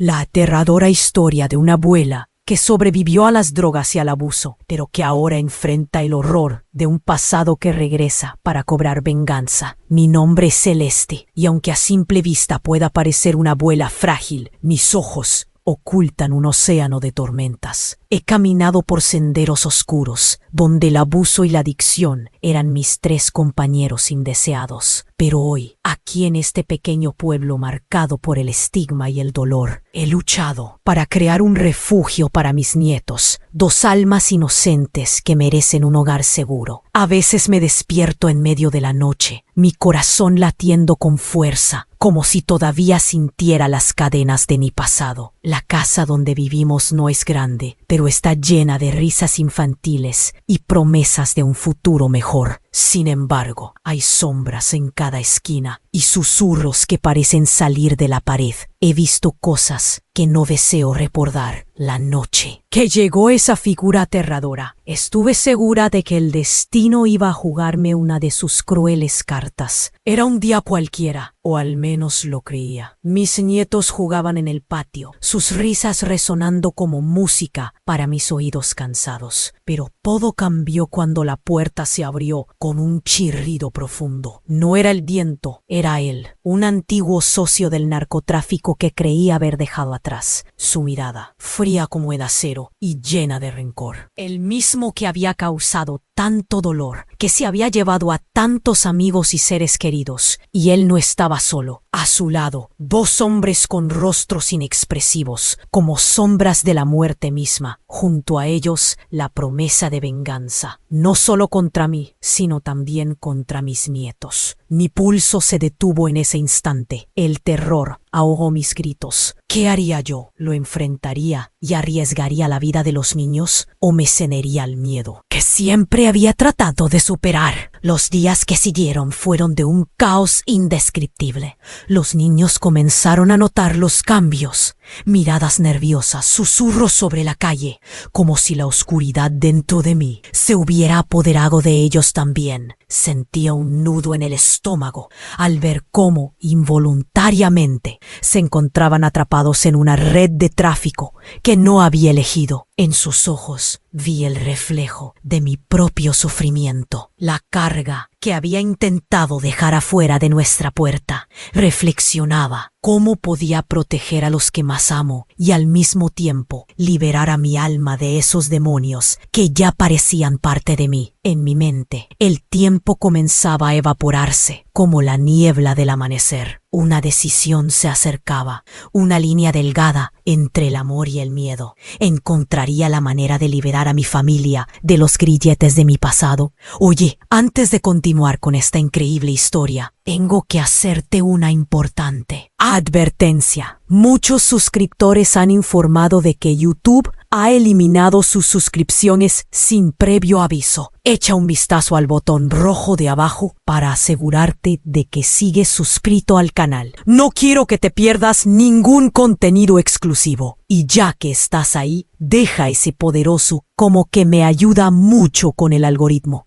La aterradora historia de una abuela que sobrevivió a las drogas y al abuso, pero que ahora enfrenta el horror de un pasado que regresa para cobrar venganza. Mi nombre es Celeste, y aunque a simple vista pueda parecer una abuela frágil, mis ojos ocultan un océano de tormentas. He caminado por senderos oscuros, donde el abuso y la adicción eran mis tres compañeros indeseados. Pero hoy, aquí en este pequeño pueblo marcado por el estigma y el dolor, he luchado para crear un refugio para mis nietos, dos almas inocentes que merecen un hogar seguro. A veces me despierto en medio de la noche, mi corazón latiendo con fuerza, como si todavía sintiera las cadenas de mi pasado. La casa donde vivimos no es grande, pero está llena de risas infantiles y promesas de un futuro mejor. Sin embargo, hay sombras en cada esquina y susurros que parecen salir de la pared. He visto cosas que no deseo recordar. La noche que llegó esa figura aterradora, estuve segura de que el destino iba a jugarme una de sus crueles cartas. Era un día cualquiera, o al menos lo creía. Mis nietos jugaban en el patio, sus risas resonando como música para mis oídos cansados. Pero todo cambió cuando la puerta se abrió con un chirrido profundo. No era el viento, era él, un antiguo socio del narcotráfico que creía haber dejado atrás. Su mirada, fría como el acero y llena de rencor. El mismo que había causado tanto dolor, que se había llevado a tantos amigos y seres queridos. Y él no estaba solo. A su lado, dos hombres con rostros inexpresivos, como sombras de la muerte misma. Junto a ellos, la promesa de venganza. No solo contra mí, sino también contra mis nietos. Mi pulso se detuvo en ese instante. El terror ahogó mis gritos. ¿Qué haría yo? ¿Lo enfrentaría y arriesgaría la vida de los niños? ¿O me ceñiría al miedo que siempre había tratado de superar? Los días que siguieron fueron de un caos indescriptible. Los niños comenzaron a notar los cambios. Miradas nerviosas, susurros sobre la calle, como si la oscuridad dentro de mí se hubiera apoderado de ellos también. Sentía un nudo en el estómago al ver cómo, involuntariamente, se encontraban atrapados en una red de tráfico que no había elegido. En sus ojos vi el reflejo de mi propio sufrimiento, la carga que había intentado dejar afuera de nuestra puerta. Reflexionaba cómo podía proteger a los que más amo y al mismo tiempo liberar a mi alma de esos demonios que ya parecían parte de mí. En mi mente, el tiempo comenzaba a evaporarse como la niebla del amanecer. Una decisión se acercaba, una línea delgada entre el amor y el miedo. ¿Encontraría la manera de liberar a mi familia de los grilletes de mi pasado? Oye, antes de continuar con esta increíble historia, tengo que hacerte una importante advertencia. Muchos suscriptores han informado de que YouTube ha eliminado sus suscripciones sin previo aviso. Echa un vistazo al botón rojo de abajo para asegurarte de que sigues suscrito al canal. No quiero que te pierdas ningún contenido exclusivo. Y ya que estás ahí, deja ese poderoso como que me ayuda mucho con el algoritmo.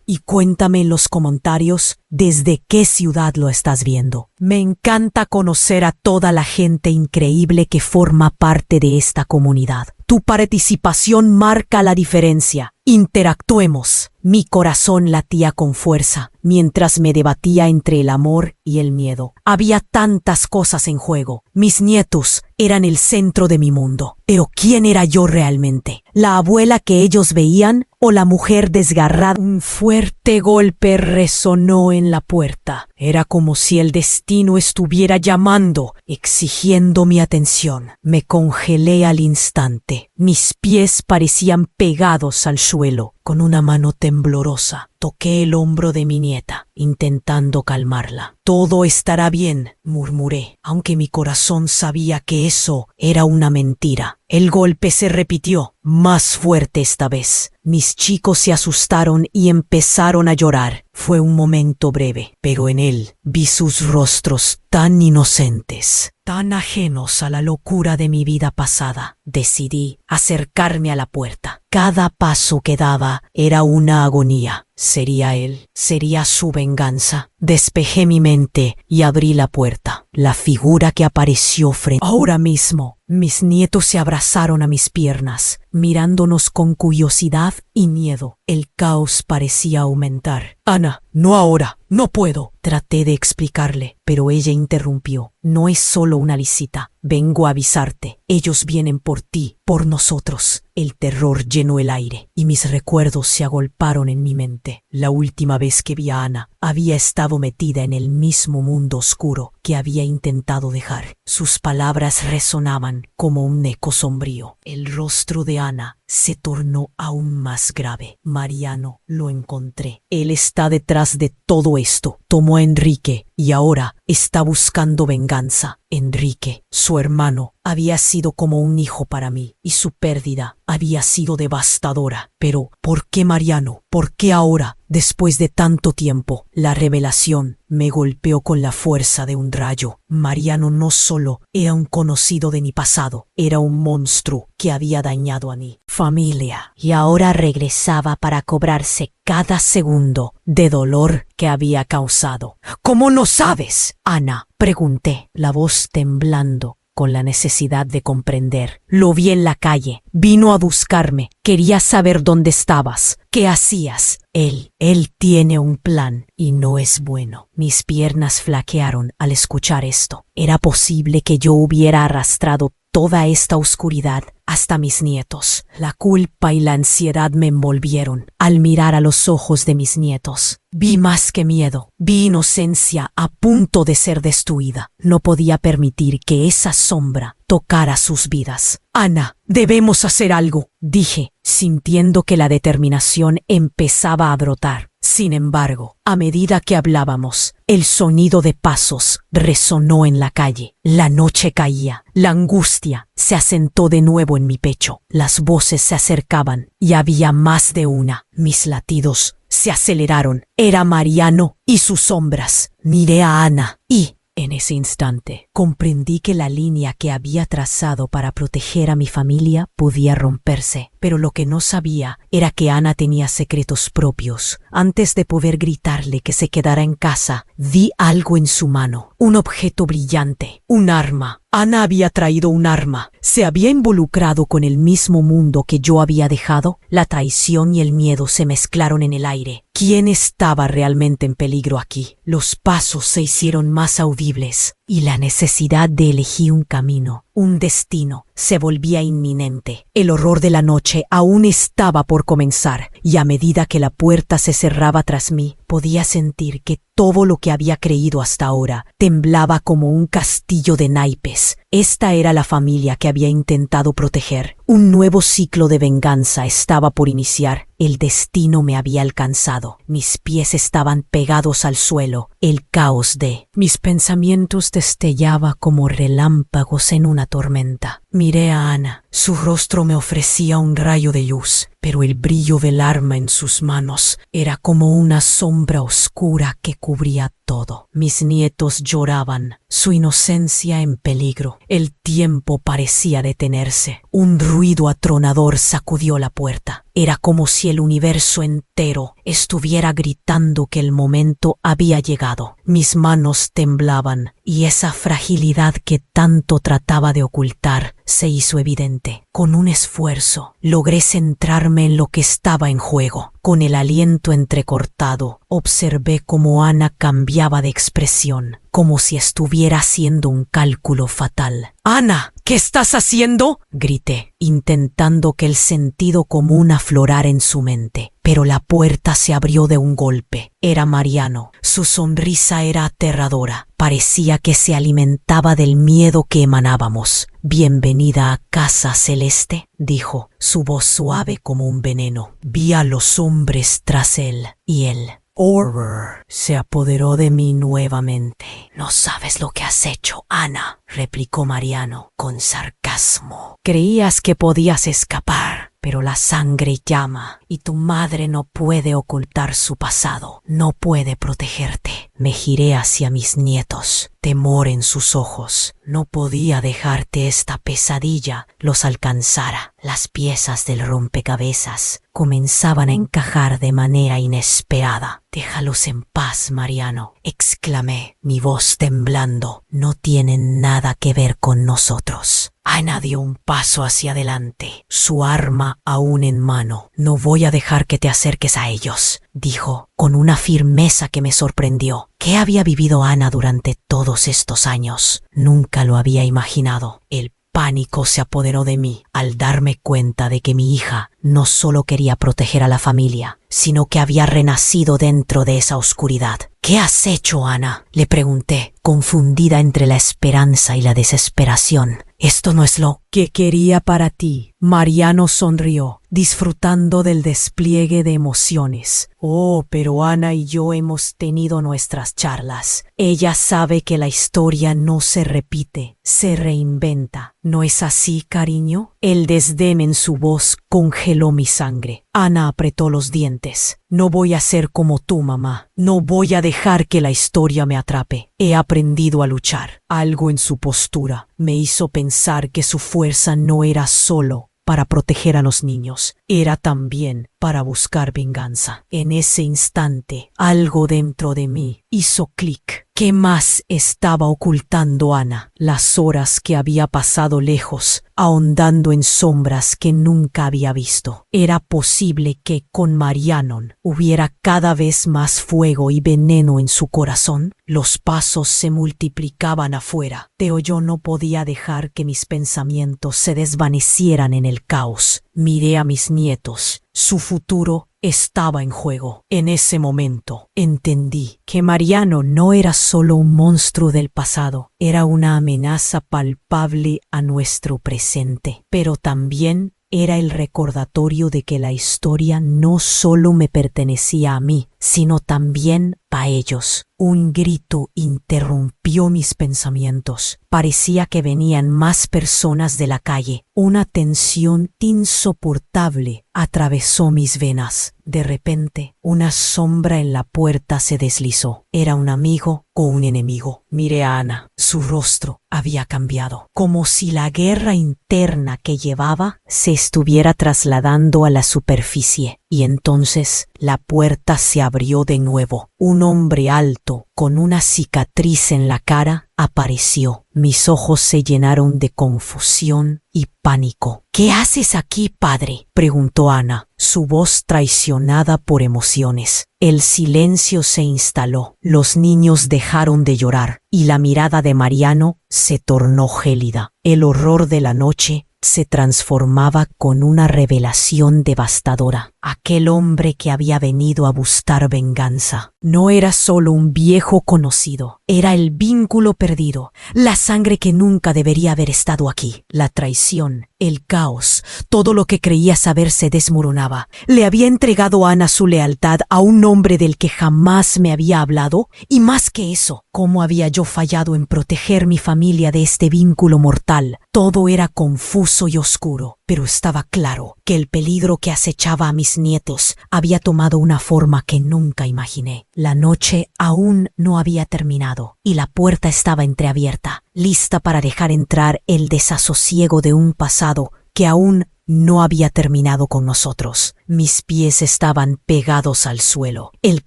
Y cuéntame en los comentarios desde qué ciudad lo estás viendo. Me encanta conocer a toda la gente increíble que forma parte de esta comunidad. Tu participación marca la diferencia. Interactuemos. Mi corazón latía con fuerza mientras me debatía entre el amor y el miedo. Había tantas cosas en juego. Mis nietos eran el centro de mi mundo. Pero ¿quién era yo realmente? ¿La abuela que ellos veían o la mujer desgarrada? Un fuerte golpe resonó en la puerta. Era como si el destino estuviera llamando, exigiendo mi atención. Me congelé al instante. Mis pies parecían pegados al suelo. Con una mano temblorosa, toqué el hombro de mi nieta, intentando calmarla. «Todo estará bien», murmuré, aunque mi corazón sabía que eso era una mentira. El golpe se repitió, más fuerte esta vez. Mis chicos se asustaron y empezaron a llorar. Fue un momento breve, pero en él vi sus rostros tan inocentes, tan ajenos a la locura de mi vida pasada. Decidí acercarme a la puerta. Cada paso que daba era una agonía. ¿Sería él? ¿Sería su venganza? Despejé mi mente y abrí la puerta. La figura que apareció frente. Ahora mismo, mis nietos se abrazaron a mis piernas, mirándonos con curiosidad y miedo. El caos parecía aumentar. Ana, no ahora, no puedo. Traté de explicarle, pero ella interrumpió. No es solo una visita. Vengo a avisarte. Ellos vienen por ti, por nosotros. El terror llenó el aire y mis recuerdos se agolparon en mi mente. La última vez que vi a Ana, había estado metida en el mismo mundo oscuro que había intentado dejar. Sus palabras resonaban como un eco sombrío. El rostro de Ana se tornó aún más grave. Mariano, lo encontré. Él está detrás de todo esto. Tomó a Enrique y ahora está buscando venganza. Enrique, su hermano, había sido como un hijo para mí y su pérdida había sido devastadora. Pero, ¿por qué Mariano? ¿Por qué ahora? Después de tanto tiempo, la revelación me golpeó con la fuerza de un rayo. Mariano no solo era un conocido de mi pasado, era un monstruo que había dañado a mi familia y ahora regresaba para cobrarse cada segundo de dolor que había causado. ¿Cómo no sabes, Ana? Pregunté, la voz temblando con la necesidad de comprender. Lo vi en la calle, vino a buscarme, quería saber dónde estabas, qué hacías. Él tiene un plan y no es bueno. Mis piernas flaquearon al escuchar esto. Era posible que yo hubiera arrastrado toda esta oscuridad hasta mis nietos. La culpa y la ansiedad me envolvieron al mirar a los ojos de mis nietos. Vi más que miedo, vi inocencia a punto de ser destruida. No podía permitir que esa sombra tocara sus vidas. Ana, debemos hacer algo, dije, sintiendo que la determinación empezaba a brotar. Sin embargo, a medida que hablábamos, el sonido de pasos resonó en la calle. La noche caía, la angustia se asentó de nuevo en mi pecho. Las voces se acercaban y había más de una. Mis latidos se aceleraron. Era Mariano y sus sombras. Miré a Ana y, en ese instante, comprendí que la línea que había trazado para proteger a mi familia podía romperse. Pero lo que no sabía era que Ana tenía secretos propios. Antes de poder gritarle que se quedara en casa, vi algo en su mano, un objeto brillante, un arma. Ana había traído un arma. Se había involucrado con el mismo mundo que yo había dejado. La traición y el miedo se mezclaron en el aire. ¿Quién estaba realmente en peligro aquí? Los pasos se hicieron más audibles y la necesidad de elegir un camino, un destino, se volvía inminente. El horror de la noche aún estaba por comenzar y a medida que la puerta se cerraba tras mí, podía sentir que todo lo que había creído hasta ahora temblaba como un castillo de naipes. Esta era la familia que había intentado proteger. Un nuevo ciclo de venganza estaba por iniciar. El destino me había alcanzado. Mis pies estaban pegados al suelo. El caos de mis pensamientos destellaba como relámpagos en una tormenta. Miré a Ana. Su rostro me ofrecía un rayo de luz, pero el brillo del arma en sus manos era como una sombra oscura que cubría todo. Mis nietos lloraban, su inocencia en peligro. El tiempo parecía detenerse. Un ruido atronador sacudió la puerta. Era como si el universo entero estuviera gritando que el momento había llegado. Mis manos temblaban y esa fragilidad que tanto trataba de ocultar se hizo evidente. Con un esfuerzo, logré centrarme en lo que estaba en juego. Con el aliento entrecortado, observé cómo Ana cambiaba de expresión, como si estuviera haciendo un cálculo fatal. ¡Ana! ¿Qué estás haciendo?, grité, intentando que el sentido común aflorara en su mente. Pero la puerta se abrió de un golpe. Era Mariano. Su sonrisa era aterradora. Parecía que se alimentaba del miedo que emanábamos. «Bienvenida a casa, Celeste», dijo, su voz suave como un veneno. Vi a los hombres tras él, y el horror se apoderó de mí nuevamente. «No sabes lo que has hecho, Ana», replicó Mariano con sarcasmo. «Creías que podías escapar, pero la sangre llama y tu madre no puede ocultar su pasado, no puede protegerte. Me giré hacia mis nietos, temor en sus ojos. No podía dejarte esta pesadilla los alcanzara. Las piezas del rompecabezas comenzaban a encajar de manera inesperada. Déjalos en paz, Mariano, exclamé, mi voz temblando. No tienen nada que ver con nosotros. Ana dio un paso hacia adelante, su arma aún en mano. No voy a dejar que te acerques a ellos, dijo, con una firmeza que me sorprendió. ¿Qué había vivido Ana durante todos estos años? Nunca lo había imaginado. El pánico se apoderó de mí al darme cuenta de que mi hija no solo quería proteger a la familia, sino que había renacido dentro de esa oscuridad. ¿Qué has hecho, Ana?, le pregunté, confundida entre la esperanza y la desesperación. Esto no es lo que quería para ti. Mariano sonrió, disfrutando del despliegue de emociones. Oh, pero Ana y yo hemos tenido nuestras charlas. Ella sabe que la historia no se repite, se reinventa. ¿No es así, cariño? El desdén en su voz congeló mi sangre. Ana apretó los dientes. No voy a ser como tú, mamá. No voy a dejar que la historia me atrape. He aprendido a luchar. Algo en su postura me hizo pensar que su fuerza no era solo para proteger a los niños, era también para buscar venganza. En ese instante, algo dentro de mí hizo clic. ¿Qué más estaba ocultando Ana? Las horas que había pasado lejos, ahondando en sombras que nunca había visto. Era posible que con Mariano hubiera cada vez más fuego y veneno en su corazón. Los pasos se multiplicaban afuera, pero yo no podía dejar que mis pensamientos se desvanecieran en el caos. Miré a mis nietos. Su futuro estaba en juego. En ese momento entendí que Mariano no era solo un monstruo del pasado, era una amenaza palpable a nuestro presente, pero también era el recordatorio de que la historia no solo me pertenecía a mí, sino también a ellos. Un grito interrumpió mis pensamientos. Parecía que venían más personas de la calle. Una tensión insoportable atravesó mis venas. De repente, una sombra en la puerta se deslizó. ¿Era un amigo o un enemigo? Miré a Ana. Su rostro había cambiado, como si la guerra interna que llevaba se estuviera trasladando a la superficie. Y entonces la puerta se abrió de nuevo. Un hombre alto, con una cicatriz en la cara, apareció. Mis ojos se llenaron de confusión y pánico. ¿Qué haces aquí, padre?, preguntó Ana, su voz traicionada por emociones. El silencio se instaló. Los niños dejaron de llorar y la mirada de Mariano se tornó gélida. El horror de la noche se transformaba con una revelación devastadora. Aquel hombre que había venido a buscar venganza no era solo un viejo conocido, era el vínculo perdido, la sangre que nunca debería haber estado aquí. La traición, el caos, todo lo que creía saber se desmoronaba. Le había entregado a Ana su lealtad a un hombre del que jamás me había hablado, y más que eso, ¿cómo había yo fallado en proteger mi familia de este vínculo mortal? Todo era confuso y oscuro, pero estaba claro que el peligro que acechaba a mis nietos había tomado una forma que nunca imaginé. La noche aún no había terminado y la puerta estaba entreabierta, lista para dejar entrar el desasosiego de un pasado que aún no había terminado con nosotros. Mis pies estaban pegados al suelo. El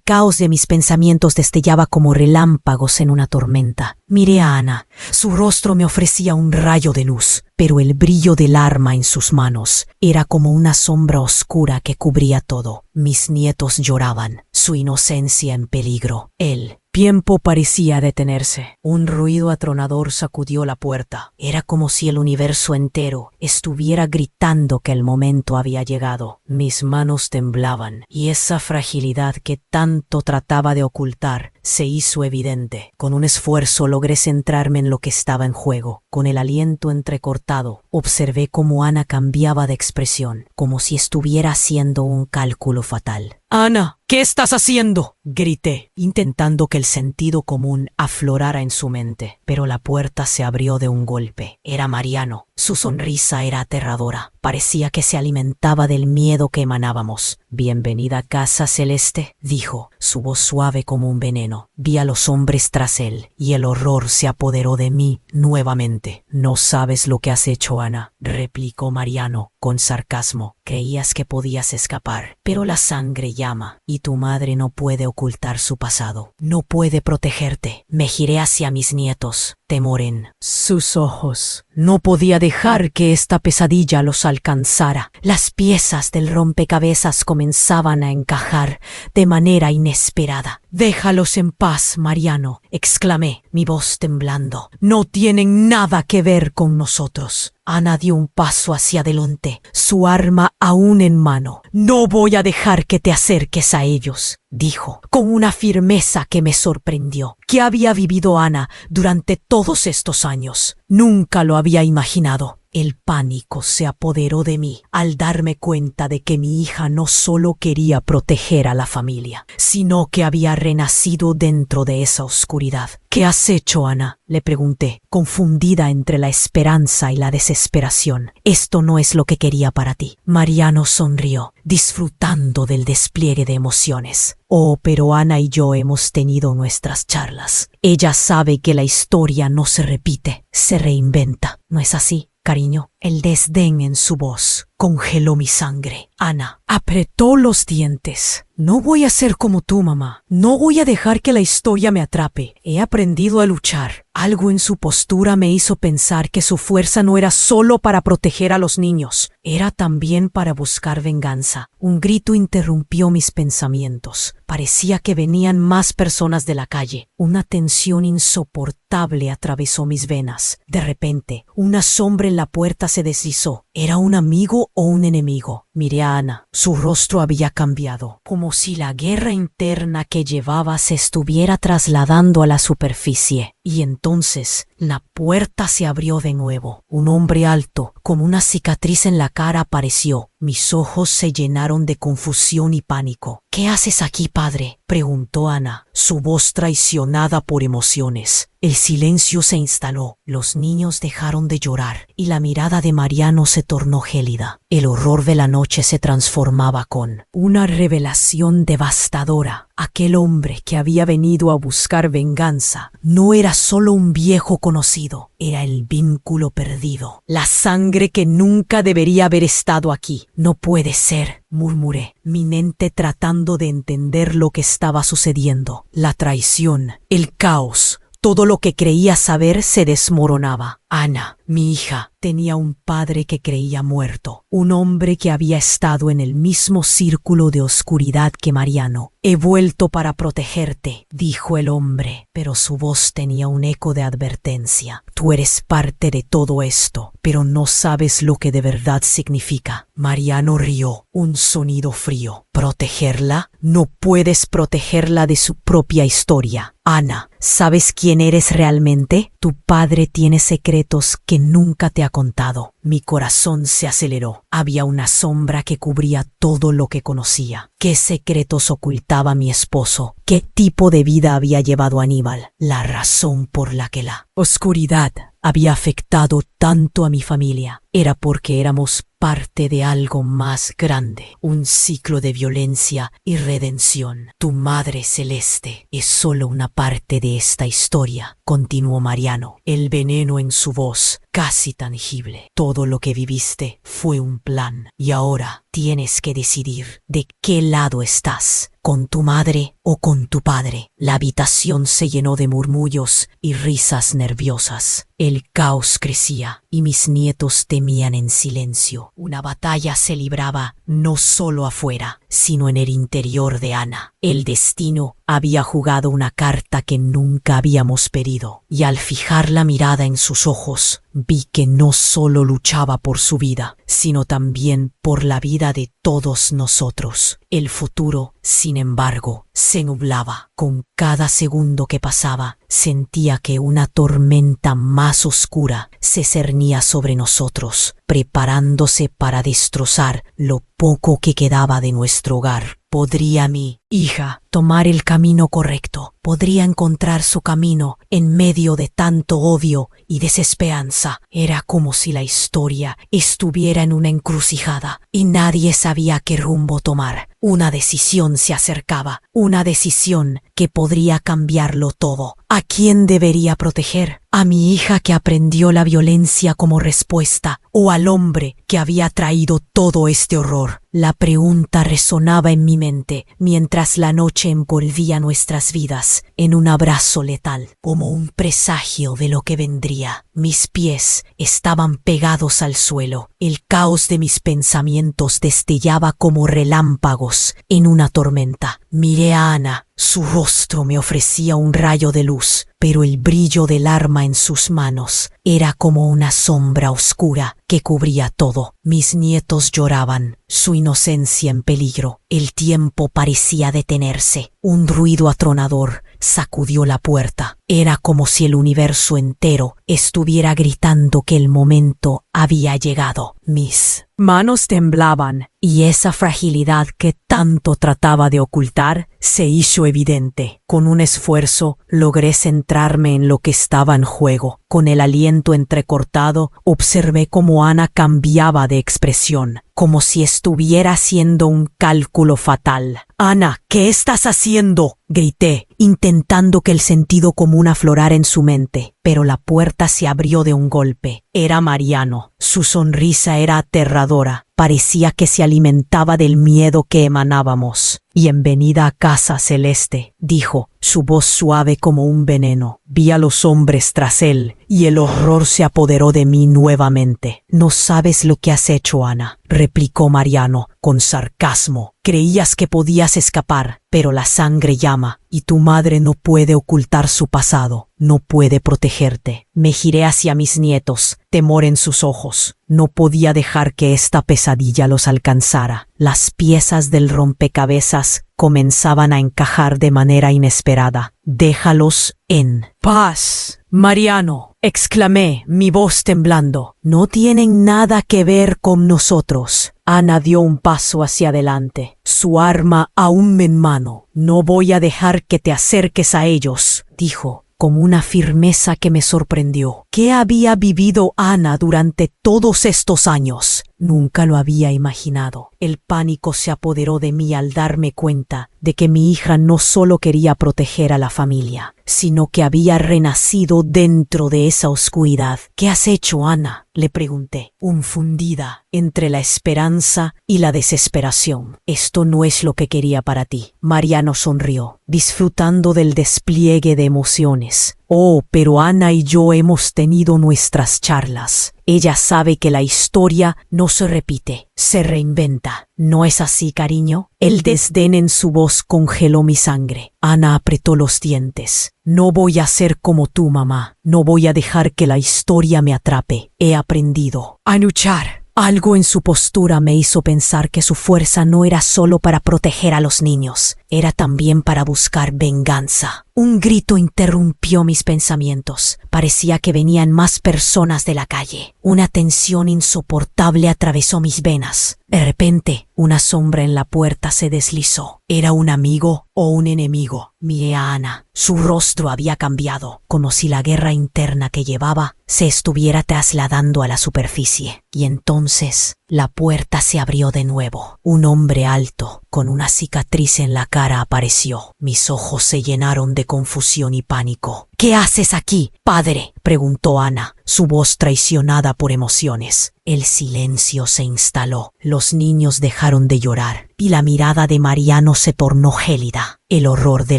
caos de mis pensamientos destellaba como relámpagos en una tormenta. Miré a Ana. Su rostro me ofrecía un rayo de luz, pero el brillo del arma en sus manos era como una sombra oscura que cubría todo. Mis nietos lloraban, su inocencia en peligro. El tiempo parecía detenerse. Un ruido atronador sacudió la puerta. Era como si el universo entero estuviera gritando que el momento había llegado. Mis manos temblaban y esa fragilidad que tanto trataba de ocultar se hizo evidente. Con un esfuerzo logré centrarme en lo que estaba en juego. Con el aliento entrecortado, observé cómo Ana cambiaba de expresión, como si estuviera haciendo un cálculo fatal. Ana, ¿qué estás haciendo?, grité, intentando que el sentido común aflorara en su mente. Pero la puerta se abrió de un golpe. Era Mariano. Su sonrisa era aterradora. Parecía que se alimentaba del miedo que emanábamos. «Bienvenida a casa, Celeste», dijo, su voz suave como un veneno. Vi a los hombres tras él, y el horror se apoderó de mí nuevamente. «No sabes lo que has hecho, Ana», replicó Mariano con sarcasmo. «Creías que podías escapar, pero la sangre llama, y tu madre no puede ocultar su pasado. No puede protegerte». Me giré hacia mis nietos. Temor en sus ojos. No podía dejar que esta pesadilla los alcanzara. Las piezas del rompecabezas comenzaban a encajar de manera inesperada. «Déjalos en paz, Mariano», exclamé, mi voz temblando. «No tienen nada que ver con nosotros». Ana dio un paso hacia adelante, su arma aún en mano. «No voy a dejar que te acerques a ellos», dijo, con una firmeza que me sorprendió. ¿Qué había vivido Ana durante todos estos años? Nunca lo había imaginado. El pánico se apoderó de mí al darme cuenta de que mi hija no solo quería proteger a la familia, sino que había renacido dentro de esa oscuridad. «¿Qué has hecho, Ana?», le pregunté, confundida entre la esperanza y la desesperación. «Esto no es lo que quería para ti». Mariano sonrió, disfrutando del despliegue de emociones. «Oh, pero Ana y yo hemos tenido nuestras charlas. Ella sabe que la historia no se repite, se reinventa. ¿No es así, cariño?». El desdén en su voz congeló mi sangre. Ana apretó los dientes. «No voy a ser como tú, mamá. No voy a dejar que la historia me atrape. He aprendido a luchar». Algo en su postura me hizo pensar que su fuerza no era solo para proteger a los niños, era también para buscar venganza. Un grito interrumpió mis pensamientos. Parecía que venían más personas de la calle. Una tensión insoportable atravesó mis venas. De repente, una sombra en la puerta se deslizó. ¿Era un amigo o un enemigo? Miré a Ana. Su rostro había cambiado, como si la guerra interna que llevaba se estuviera trasladando a la superficie. Y entonces la puerta se abrió de nuevo. Un hombre alto, con una cicatriz en la cara, apareció. Mis ojos se llenaron de confusión y pánico. «¿Qué haces aquí, padre?», preguntó Ana, su voz traicionada por emociones. El silencio se instaló. Los niños dejaron de llorar y la mirada de Mariano se tornó gélida. El horror de la noche se transformaba con una revelación devastadora. Aquel hombre que había venido a buscar venganza no era solo un viejo conocido, era el vínculo perdido, la sangre que nunca debería haber estado aquí. «No puede ser», murmuré, mi mente tratando de entender lo que estaba sucediendo. La traición, el caos, todo lo que creía saber se desmoronaba. Ana, mi hija, tenía un padre que creía muerto, un hombre que había estado en el mismo círculo de oscuridad que Mariano. «He vuelto para protegerte», dijo el hombre, pero su voz tenía un eco de advertencia. «Tú eres parte de todo esto, pero no sabes lo que de verdad significa». Mariano rió, un sonido frío. «¿Protegerla? No puedes protegerla de su propia historia. Ana, ¿sabes quién eres realmente? Tu padre tiene secretos que nunca te ha contado». Mi corazón se aceleró. Había una sombra que cubría todo lo que conocía. ¿Qué secretos ocultaba mi esposo? ¿Qué tipo de vida había llevado Aníbal? La razón por la que la oscuridad había afectado tanto a mi familia era porque éramos parte de algo más grande, un ciclo de violencia y redención. «Tu madre Celeste es solo una parte de esta historia», continuó Mariano, el veneno en su voz casi tangible. «Todo lo que viviste fue un plan y ahora tienes que decidir de qué lado estás, con tu madre o con tu padre». La habitación se llenó de murmullos y risas nerviosas. El caos crecía y mis nietos temían en silencio. Una batalla se libraba no solo afuera, sino en el interior de Ana. El destino había jugado una carta que nunca habíamos pedido, y al fijar la mirada en sus ojos, vi que no solo luchaba por su vida, sino también por la vida de todos nosotros. El futuro, sin embargo, se nublaba. Con cada segundo que pasaba, sentía que una tormenta más oscura se cernía sobre nosotros, preparándose para destrozar lo poco que quedaba de nuestro hogar. ¿Podría mi hija tomar el camino correcto? ¿Podría encontrar su camino en medio de tanto odio y desesperanza? Era como si la historia estuviera en una encrucijada y nadie sabía qué rumbo tomar. Una decisión se acercaba, una decisión que podría cambiarlo todo. ¿A quién debería proteger? ¿A mi hija que aprendió la violencia como respuesta o al hombre que había traído todo este horror? La pregunta resonaba en mi mente mientras la noche envolvía nuestras vidas en un abrazo letal, como un presagio de lo que vendría. Mis pies estaban pegados al suelo. El caos de mis pensamientos destellaba como relámpagos en una tormenta. Miré a Ana. Su rostro me ofrecía un rayo de luz, pero el brillo del arma en sus manos era como una sombra oscura que cubría todo. Mis nietos lloraban, su inocencia en peligro. El tiempo parecía detenerse. Un ruido atronador sacudió la puerta. Era como si el universo entero estuviera gritando que el momento había llegado. Mis manos temblaban y esa fragilidad que tanto trataba de ocultar se hizo evidente. Con un esfuerzo logré centrarme en lo que estaba en juego. Con el aliento entrecortado observé cómo Ana cambiaba de expresión, como si estuviera haciendo un cálculo fatal. «Ana, ¿qué estás haciendo?», grité, intentando que el sentido común aflorara en su mente. Pero la puerta se abrió de un golpe. Era Mariano. Su sonrisa era aterradora. Parecía que se alimentaba del miedo que emanábamos. «Bienvenida a casa, Celeste», dijo, su voz suave como un veneno. Vi a los hombres tras él y el horror se apoderó de mí nuevamente. «No sabes lo que has hecho, Ana», replicó Mariano con sarcasmo. «Creías que podías escapar, pero la sangre llama y tu madre no puede ocultar su pasado, no puede protegerte». Me giré hacia mis nietos, temor en sus ojos. No podía dejar que esta pesadilla los alcanzara. Las piezas del rompecabezas comenzaban a encajar de manera inesperada. «Déjalos en paz, Mariano», exclamé, mi voz temblando. «No tienen nada que ver con nosotros». Ana dio un paso hacia adelante, su arma aún en mano. «No voy a dejar que te acerques a ellos», dijo, con una firmeza que me sorprendió. ¿Qué había vivido Ana durante todos estos años? Nunca lo había imaginado. El pánico se apoderó de mí al darme cuenta de que mi hija no solo quería proteger a la familia, sino que había renacido dentro de esa oscuridad. «¿Qué has hecho, Ana?», le pregunté, confundida entre la esperanza y la desesperación. «Esto no es lo que quería para ti». Mariano sonrió, disfrutando del despliegue de emociones. «Oh, pero Ana y yo hemos tenido nuestras charlas. Ella sabe que la historia no se repite, se reinventa. ¿No es así, cariño?». El desdén en su voz congeló mi sangre. Ana apretó los dientes. «No voy a ser como tú, mamá. No voy a dejar que la historia me atrape. He aprendido a luchar». Algo en su postura me hizo pensar que su fuerza no era solo para proteger a los niños, era también para buscar venganza. Un grito interrumpió mis pensamientos. Parecía que venían más personas de la calle. Una tensión insoportable atravesó mis venas. De repente, una sombra en la puerta se deslizó. ¿Era un amigo o un enemigo? Miré a Ana. Su rostro había cambiado, como si la guerra interna que llevaba se estuviera trasladando a la superficie. Y entonces, la puerta se abrió de nuevo. Un hombre alto, con una cicatriz en la cara, apareció. Mis ojos se llenaron de confusión y pánico. «¿Qué haces aquí, padre?», preguntó Ana, su voz traicionada por emociones. El silencio se instaló. Los niños dejaron de llorar y la mirada de Mariano se tornó gélida. El horror de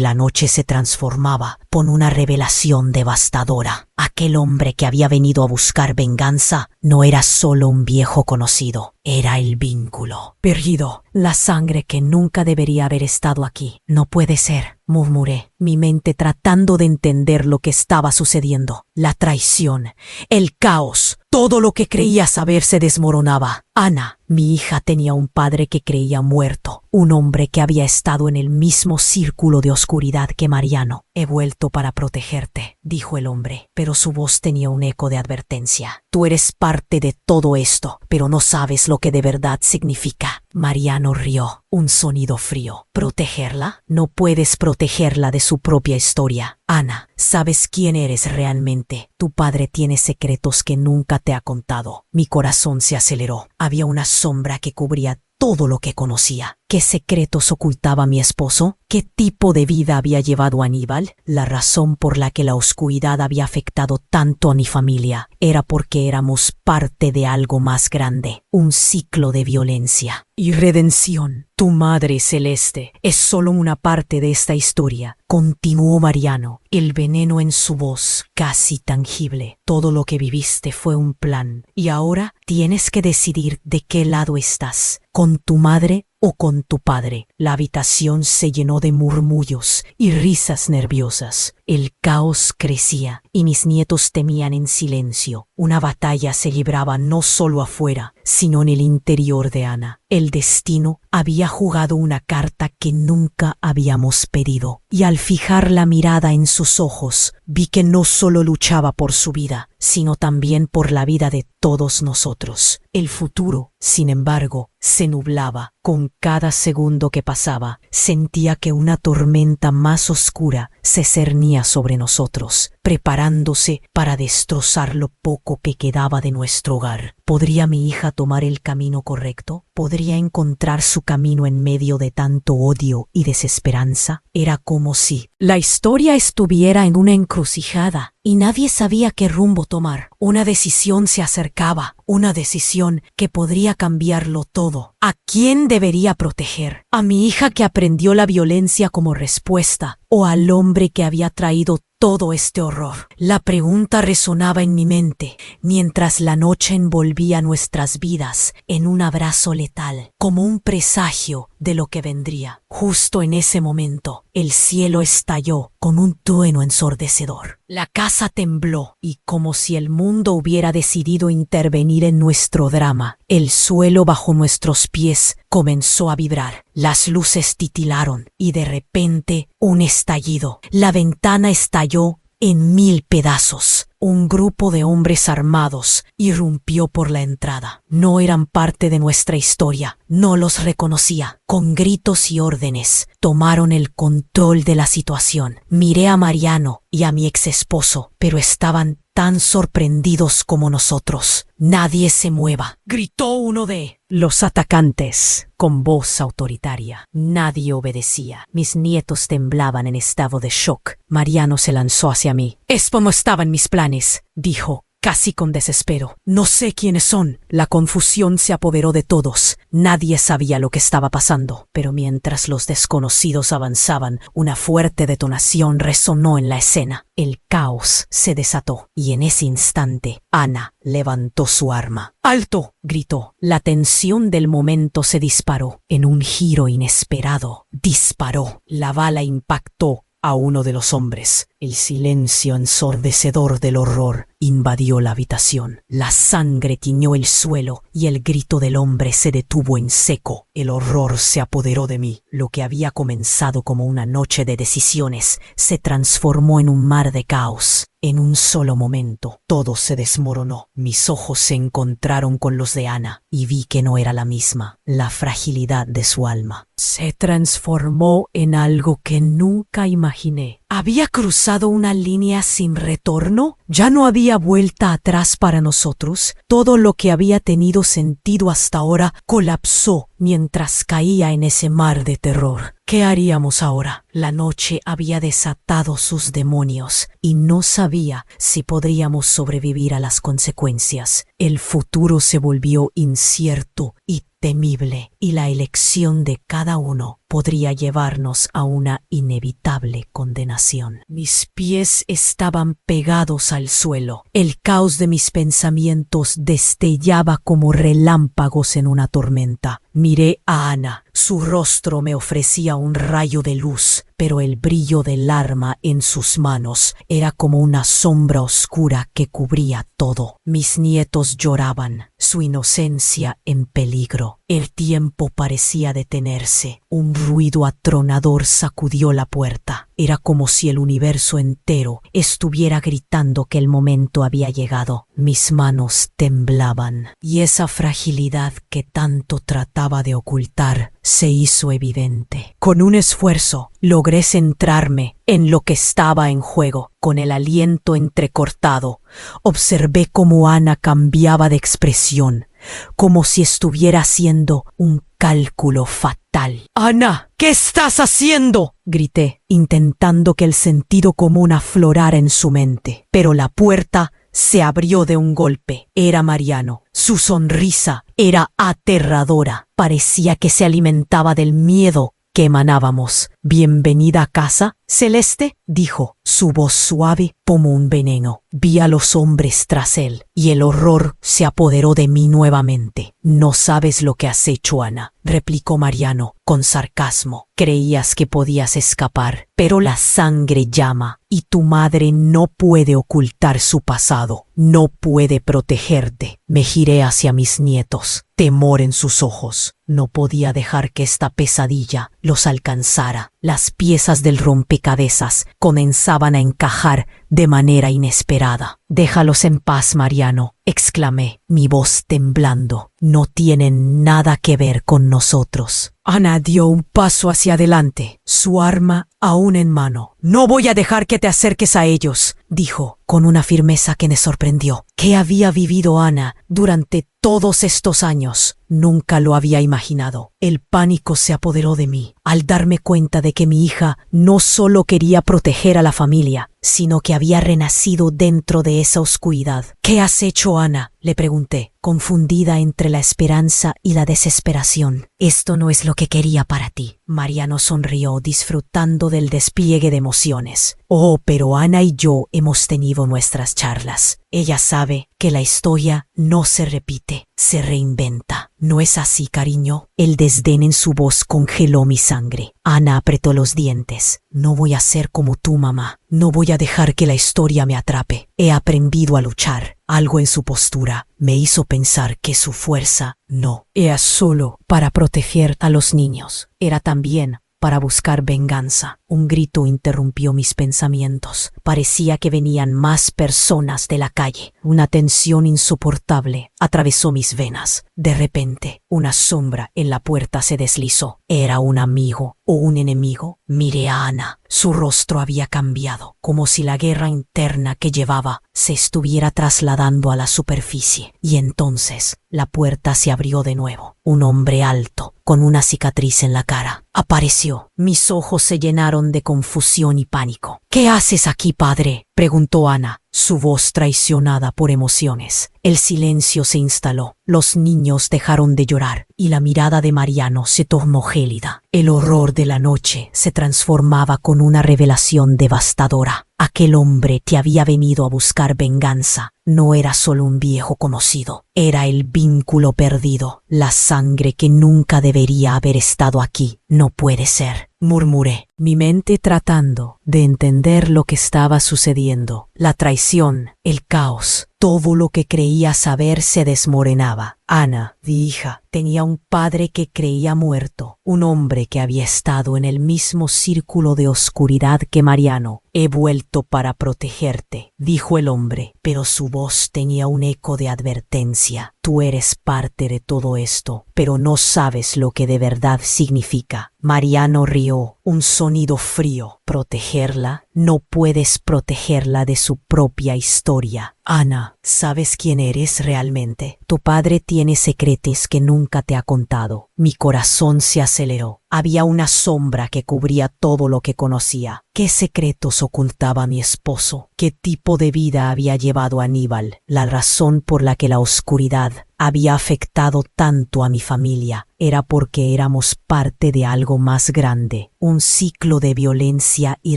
la noche se transformaba con una revelación devastadora. Aquel hombre que había venido a buscar venganza no era solo un viejo conocido, era el vínculo perdido, la sangre que nunca debería haber estado aquí. «No puede ser», murmuré, mi mente tratando de entender lo que estaba sucediendo. La traición, el caos, todo lo que creía saber se desmoronaba. Ana, mi hija tenía un padre que creía muerto, un hombre que había estado en el mismo círculo de oscuridad que Mariano. He vuelto para protegerte, dijo el hombre, pero su voz tenía un eco de advertencia. Tú eres parte de todo esto, pero no sabes lo que de verdad significa. Mariano rió, un sonido frío. ¿Protegerla? No puedes protegerla de su propia historia. Ana, ¿sabes quién eres realmente? Tu padre tiene secretos que nunca te ha contado. Mi corazón se aceleró. Había una sombra que cubría todo lo que conocía. ¿Qué secretos ocultaba mi esposo? ¿Qué tipo de vida había llevado Aníbal? La razón por la que la oscuridad había afectado tanto a mi familia era porque éramos parte de algo más grande, un ciclo de violencia y redención. Tu madre celeste es solo una parte de esta historia, continuó Mariano, el veneno en su voz casi tangible. Todo lo que viviste fue un plan y ahora tienes que decidir de qué lado estás, con tu madre o con tu padre. La habitación se llenó de murmullos y risas nerviosas. El caos crecía y mis nietos temían en silencio. Una batalla se libraba no solo afuera, sino en el interior de Ana. El destino había jugado una carta que nunca habíamos pedido, y al fijar la mirada en sus ojos, vi que no solo luchaba por su vida, sino también por la vida de todos nosotros. El futuro, sin embargo, se nublaba. Con cada segundo que pasaba, sentía que una tormenta más oscura se cernía sobre nosotros, preparándose para destrozar lo poco que quedaba de nuestro hogar. ¿Podría mi hija tomar el camino correcto? ¿Podría encontrar su camino en medio de tanto odio y desesperanza? Era como si la historia estuviera en una encrucijada y nadie sabía qué rumbo tomar. Una decisión se acercaba, una decisión que podría cambiarlo todo. ¿A quién debería proteger? ¿A mi hija que aprendió la violencia como respuesta o al hombre que había traído todo este horror? La pregunta resonaba en mi mente mientras la noche envolvía nuestras vidas en un abrazo letal, como un presagio de lo que vendría. Justo en ese momento, el cielo estalló con un trueno ensordecedor. La casa tembló y, como si el mundo hubiera decidido intervenir en nuestro drama, el suelo bajo nuestros pies comenzó a vibrar. Las luces titilaron y de repente un estallido. La ventana estalló en 1000 pedazos. Un grupo de hombres armados irrumpió por la entrada. No eran parte de nuestra historia, no los reconocía. Con gritos y órdenes, tomaron el control de la situación. Miré a Mariano y a mi ex esposo, pero estaban tan sorprendidos como nosotros. «Nadie se mueva», gritó uno de los atacantes con voz autoritaria. Nadie obedecía. Mis nietos temblaban en estado de shock. Mariano se lanzó hacia mí. «Esto no estaba en mis planes», dijo, casi con desespero. «No sé quiénes son». La confusión se apoderó de todos. Nadie sabía lo que estaba pasando. Pero mientras los desconocidos avanzaban, una fuerte detonación resonó en la escena. El caos se desató y en ese instante Ana levantó su arma. «¡Alto!», gritó. La tensión del momento se disparó. En un giro inesperado, disparó. La bala impactó a uno de los hombres. El silencio ensordecedor del horror invadió la habitación. La sangre tiñó el suelo y el grito del hombre se detuvo en seco. El horror se apoderó de mí. Lo que había comenzado como una noche de decisiones se transformó en un mar de caos. En un solo momento, todo se desmoronó. Mis ojos se encontraron con los de Ana y vi que no era la misma. La fragilidad de su alma se transformó en algo que nunca imaginé. ¿Había cruzado una línea sin retorno? ¿Ya no había vuelta atrás para nosotros? Todo lo que había tenido sentido hasta ahora colapsó mientras caía en ese mar de terror. ¿Qué haríamos ahora? La noche había desatado sus demonios y no sabía si podríamos sobrevivir a las consecuencias. El futuro se volvió incierto y temible. y la elección de cada uno podría llevarnos a una inevitable condenación. Mis pies estaban pegados al suelo. El caos de mis pensamientos destellaba como relámpagos en una tormenta. Miré a Ana. Su rostro me ofrecía un rayo de luz, pero el brillo del arma en sus manos era como una sombra oscura que cubría todo. Mis nietos lloraban, su inocencia en peligro. El tiempo parecía detenerse. Un ruido atronador sacudió la puerta. Era como si el universo entero estuviera gritando que el momento había llegado. Mis manos temblaban, y esa fragilidad que tanto trataba de ocultar se hizo evidente. Con un esfuerzo, logré centrarme en lo que estaba en juego. Con el aliento entrecortado, observé cómo Ana cambiaba de expresión, como si estuviera haciendo un cálculo fatal. «¡Ana! ¿Qué estás haciendo?», grité, intentando que el sentido común aflorara en su mente. Pero la puerta se abrió de un golpe. Era Mariano. Su sonrisa era aterradora. Parecía que se alimentaba del miedo que emanábamos. «¿Bienvenida a casa, Celeste?», dijo, su voz suave como un veneno. Vi a los hombres tras él, y el horror se apoderó de mí nuevamente. «No sabes lo que has hecho, Ana», replicó Mariano con sarcasmo. «Creías que podías escapar, pero la sangre llama, y tu madre no puede ocultar su pasado, no puede protegerte». Me giré hacia mis nietos, temor en sus ojos. No podía dejar que esta pesadilla los alcanzara. Las piezas del rompecabezas comenzaban a encajar de manera inesperada. «Déjalos en paz, Mariano», exclamé, mi voz temblando. «No tienen nada que ver con nosotros». Ana dio un paso hacia adelante, su arma aún en mano. «No voy a dejar que te acerques a ellos», dijo, con una firmeza que me sorprendió. ¿Qué había vivido Ana durante todos estos años? Nunca lo había imaginado. El pánico se apoderó de mí al darme cuenta de que mi hija no solo quería proteger a la familia, sino que había renacido dentro de esa oscuridad. «¿Qué has hecho, Ana?», le pregunté, confundida entre la esperanza y la desesperación. «Esto no es lo que quería para ti». Mariano sonrió, disfrutando del despliegue de emociones. «Oh, pero Ana y yo hemos tenido nuestras charlas. Ella sabe que la historia no se repite, se reinventa. ¿No es así, cariño?». El desdén en su voz congeló mi sangre. Ana apretó los dientes. «No voy a ser como tú, mamá. No voy a dejar que la historia me atrape. He aprendido a luchar». Algo en su postura me hizo pensar que su fuerza no era solo para proteger a los niños, era también para buscar venganza. Un grito interrumpió mis pensamientos. Parecía que venían más personas de la calle. Una tensión insoportable atravesó mis venas. De repente, una sombra en la puerta se deslizó. ¿Era un amigo o un enemigo? Miré a Ana. Su rostro había cambiado, como si la guerra interna que llevaba se estuviera trasladando a la superficie. Y entonces, la puerta se abrió de nuevo. Un hombre alto, con una cicatriz en la cara, apareció. Mis ojos se llenaron de confusión y pánico. «¿Qué haces aquí, padre?», preguntó Ana, su voz traicionada por emociones. El silencio se instaló. Los niños dejaron de llorar y la mirada de Mariano se tornó gélida. El horror de la noche se transformaba con una revelación devastadora. Aquel hombre que había venido a buscar venganza no era solo un viejo conocido, era el vínculo perdido, la sangre que nunca debería haber estado aquí. «No puede ser», murmuré, mi mente tratando de entender lo que estaba sucediendo. La traición, el caos, todo lo que creía saber se desmoronaba. Ana, mi hija, tenía un padre que creía muerto, un hombre que había estado en el mismo círculo de oscuridad que Mariano. «He vuelto para protegerte», dijo el hombre, pero su voz tenía un eco de advertencia. «Tú eres parte de todo esto, pero no sabes lo que de verdad significa». Mariano rió, un sonido frío. «¿Protegerla? no puedes protegerla de su propia historia. Ana, ¿sabes quién eres realmente? Tu padre tiene secretos que nunca te ha contado. Mi corazón se aceleró. Había una sombra que cubría todo lo que conocía. ¿Qué secretos ocultaba mi esposo? ¿Qué tipo de vida había llevado Aníbal? La razón por la que la oscuridad había afectado tanto a mi familia era porque éramos parte de algo más grande, un ciclo de violencia y